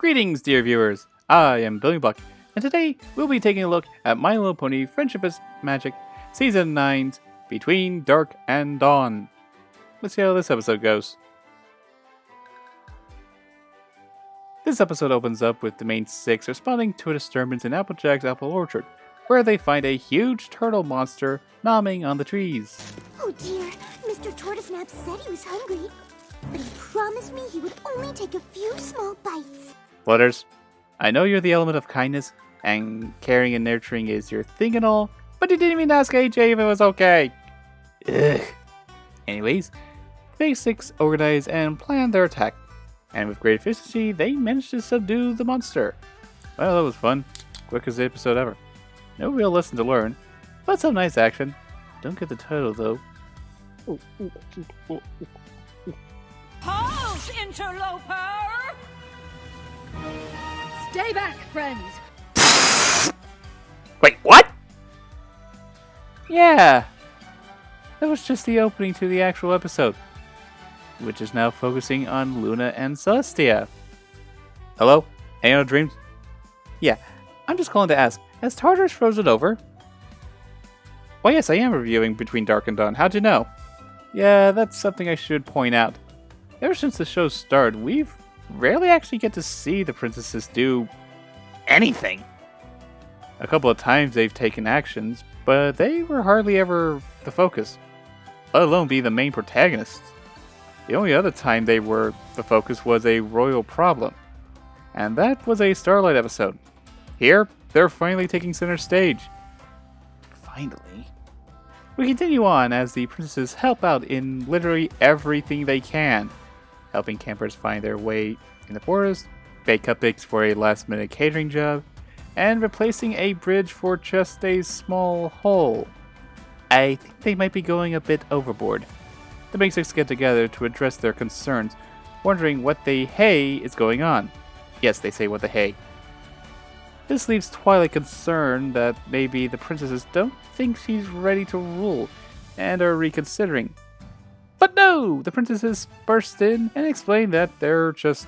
Greetings, dear viewers. I am Billy Buck, and today we'll be taking a look at My Little Pony Friendship is Magic Season 9's Between Dark and Dawn. Let's see how this episode goes. This episode opens up with the main six responding to a disturbance in Applejack's apple orchard, where they find a huge turtle monster gnawing on the trees. Oh dear, Mr. Tortoisnap said he was hungry, but he promised me he would only take a few small bites. Flutters, I know you're the element of kindness, and caring and nurturing is your thing and all, but you didn't even ask AJ if it was okay. Ugh. Anyways, the six organize and plan their attack, and with great efficiency, they manage to subdue the monster. Well, that was fun. Quickest episode ever. No real lesson to learn, but some nice action. Don't get the title though. Pause, interloper! Stay back, friends! Wait, what? Yeah, that was just the opening to the actual episode, which is now focusing on Luna and Celestia. Hello? Any other dreams? Yeah, I'm just calling to ask, has Tartarus frozen over? Well, yes, I am reviewing Between Dark and Dawn. How'd you know? Yeah, that's something I should point out. Ever since the show started, we've rarely actually get to see the princesses do anything. A couple of times they've taken actions, but they were hardly ever the focus, let alone be the main protagonists. The only other time they were the focus was a royal problem, and that was a Starlight episode. Here, they're finally taking center stage. Finally. We continue on as the princesses help out in literally everything they can, helping campers find their way in the forest, bake cupcakes for a last-minute catering job, and replacing a bridge for just a small hole. I think they might be going a bit overboard. The big six get together to address their concerns, wondering what the hey is going on. Yes, they say what the hey. This leaves Twilight concerned that maybe the princesses don't think she's ready to rule, and are reconsidering. But no! The princesses burst in and explain that they're just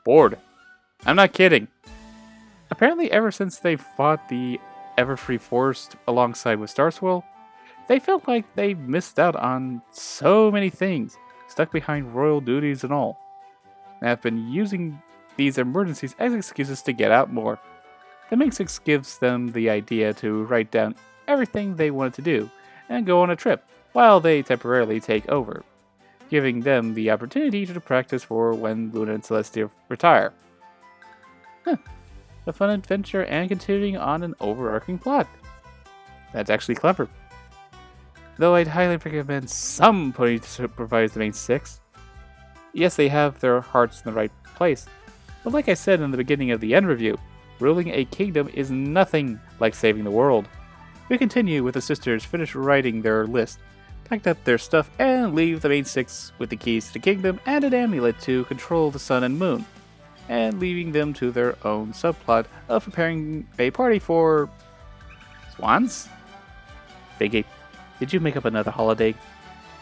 bored. I'm not kidding. Apparently ever since they fought the Everfree Forest alongside with Starswirl, they felt like they missed out on so many things, stuck behind royal duties and all, and have been using these emergencies as excuses to get out more. The Main Six gives them the idea to write down everything they wanted to do and go on a trip, while they temporarily take over, giving them the opportunity to practice for when Luna and Celestia retire. A fun adventure and continuing on an overarching plot. That's actually clever. Though I'd highly recommend some pony to supervise the Main Six. Yes, they have their hearts in the right place, but like I said in the beginning of the end review, ruling a kingdom is nothing like saving the world. We continue with the sisters finish writing their list, packed up their stuff, and leave the Main Six with the keys to the kingdom and an amulet to control the sun and moon, and leaving them to their own subplot of preparing a party for swans? Big Ape, did you make up another holiday?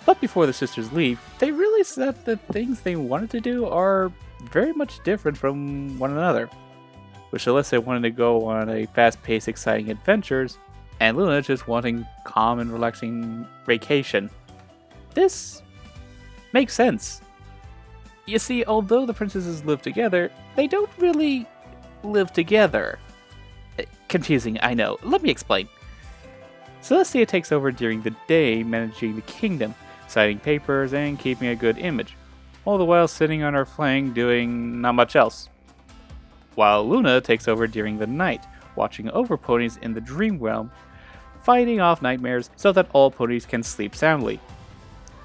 But before the sisters leave, they realize that the things they wanted to do are very much different from one another, with Celestia wanting to go on a fast-paced, exciting adventures, and Luna just wanting calm and relaxing vacation. This makes sense. You see, although the princesses live together, they don't really live together. Confusing, I know. Let me explain. Celestia takes over during the day, managing the kingdom, signing papers, and keeping a good image, all the while sitting on her flank doing not much else. While Luna takes over during the night, watching over ponies in the dream realm, fighting off nightmares so that all ponies can sleep soundly.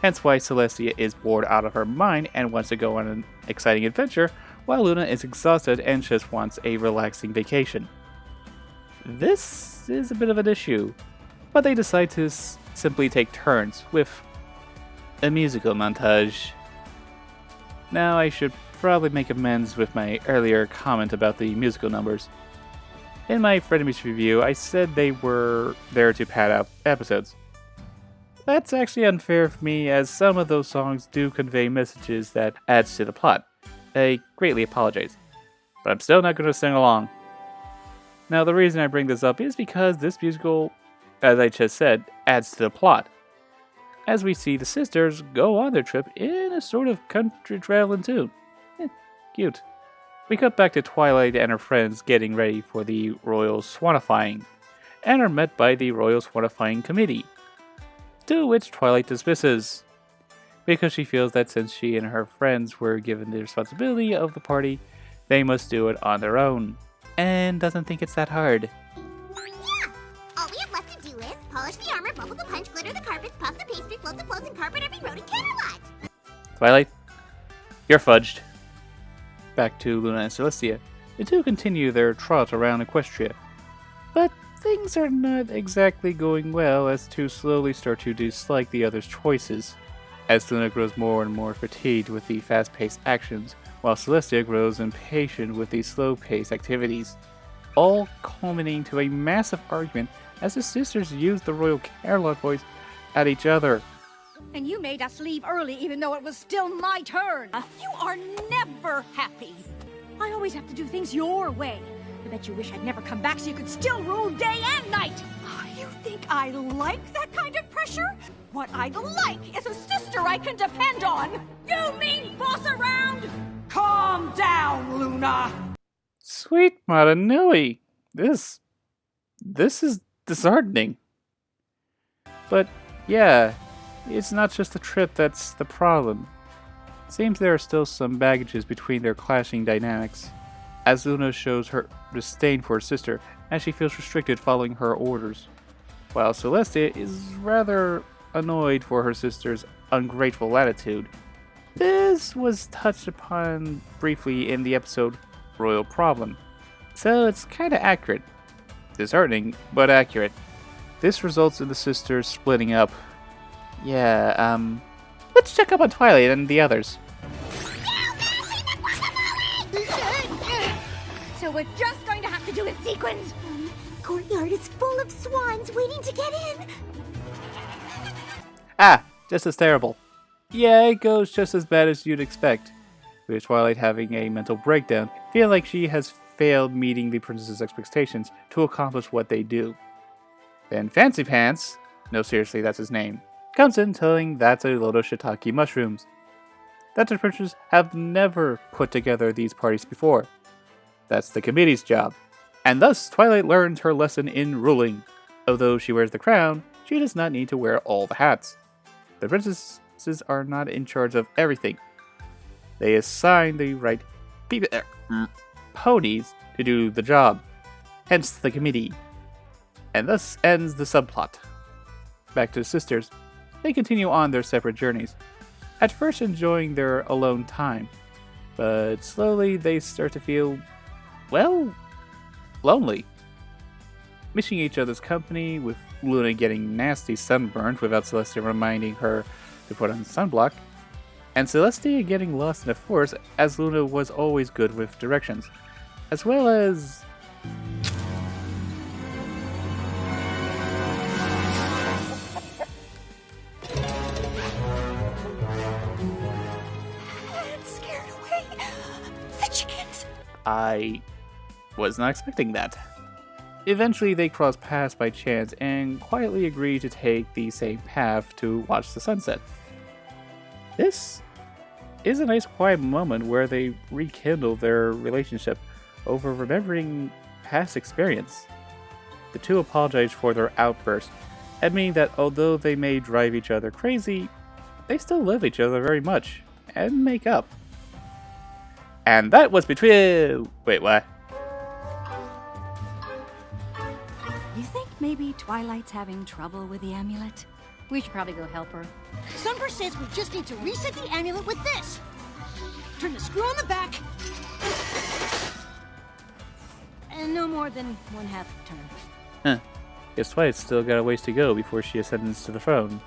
Hence why Celestia is bored out of her mind and wants to go on an exciting adventure, while Luna is exhausted and just wants a relaxing vacation. This is a bit of an issue, but they decide to simply take turns with a musical montage. Now I should probably make amends with my earlier comment about the musical numbers. In my Frenemies review, I said they were there to pad out episodes. That's actually unfair for me, as some of those songs do convey messages that adds to the plot. I greatly apologize. but I'm still not going to sing along. Now, the reason I bring this up is because this musical, as I just said, adds to the plot, as we see the sisters go on their trip in a sort of country traveling tune. Cute. We cut back to Twilight and her friends getting ready for the Royal Swanifying, and are met by the Royal Swanifying Committee, to which Twilight dismisses, because she feels that since she and her friends were given the responsibility of the party, they must do it on their own, and doesn't think it's that hard. Yeah! All we have left to do is polish the armor, bubble the punch, glitter the carpets, puff the pastry, float the floats, and carpet every road in Camelot! Twilight, you're fudged. Back to Luna and Celestia. The two continue their trot around Equestria, but things are not exactly going well as two slowly start to dislike the other's choices, as Luna grows more and more fatigued with the fast-paced actions, while Celestia grows impatient with the slow-paced activities, all culminating to a massive argument as the sisters use the Royal Camelot voice at each other. And you made us leave early even though it was still my turn. You are never happy. I always have to do things your way. I bet you wish I'd never come back so you could still rule day and night. You think I like that kind of pressure? What I'd like is a sister I can depend on. You mean boss around? Calm down, Luna. Sweet Maranui, this is disheartening. But yeah, it's not just the trip that's the problem. Seems there are still some baggages between their clashing dynamics, as Luna shows her disdain for her sister as she feels restricted following her orders, while Celestia is rather annoyed for her sister's ungrateful attitude. This was touched upon briefly in the episode Royal Problem, so it's kinda accurate. Disheartening, but accurate. This results in the sisters splitting up. Yeah, let's check up on Twilight and the others. So we're just going to have to do it sequence. Courtyard is full of swans waiting to get in. Ah, just as terrible. Yeah, it goes just as bad as you'd expect, with Twilight having a mental breakdown, feeling like she has failed meeting the princess's expectations to accomplish what they do. Then Fancy Pants, no seriously that's his name, comes in telling that's a load of shiitake mushrooms, that the princes have never put together these parties before. That's the committee's job. And thus, Twilight learns her lesson in ruling. Although she wears the crown, she does not need to wear all the hats. The princesses are not in charge of everything. They assign the right ponies to do the job, hence the committee. And thus ends the subplot. Back to the sisters. They continue on their separate journeys, at first enjoying their alone time, but slowly they start to feel, well, lonely. Missing each other's company, with Luna getting nasty sunburned without Celestia reminding her to put on sunblock, and Celestia getting lost in the forest as Luna was always good with directions, as well as... Scared away the chickens. I was not expecting that. Eventually they cross paths by chance and quietly agree to take the same path to watch the sunset. This is a nice quiet moment where they rekindle their relationship over remembering past experience. The two apologize for their outburst, admitting that although they may drive each other crazy, they still love each other very much, and make up. And that was between... Wait, what? You think maybe Twilight's having trouble with the amulet? We should probably go help her. Sunburst says we just need to reset the amulet with this. Turn the screw on the back. And no more than 1/2 turn. Huh. Guess Twilight's still got a ways to go before she ascends to the throne.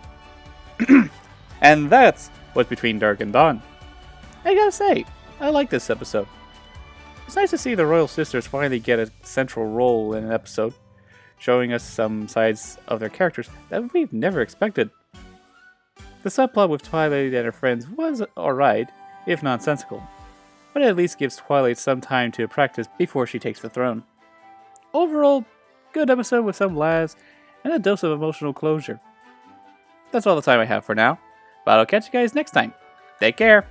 And that's what's between Dark and Dawn. I gotta say, I like this episode. It's nice to see the Royal Sisters finally get a central role in an episode, showing us some sides of their characters that we've never expected. The subplot with Twilight and her friends was alright, if nonsensical. but it at least gives Twilight some time to practice before she takes the throne. Overall, good episode with some laughs and a dose of emotional closure. That's all the time I have for now, but I'll catch you guys next time. Take care!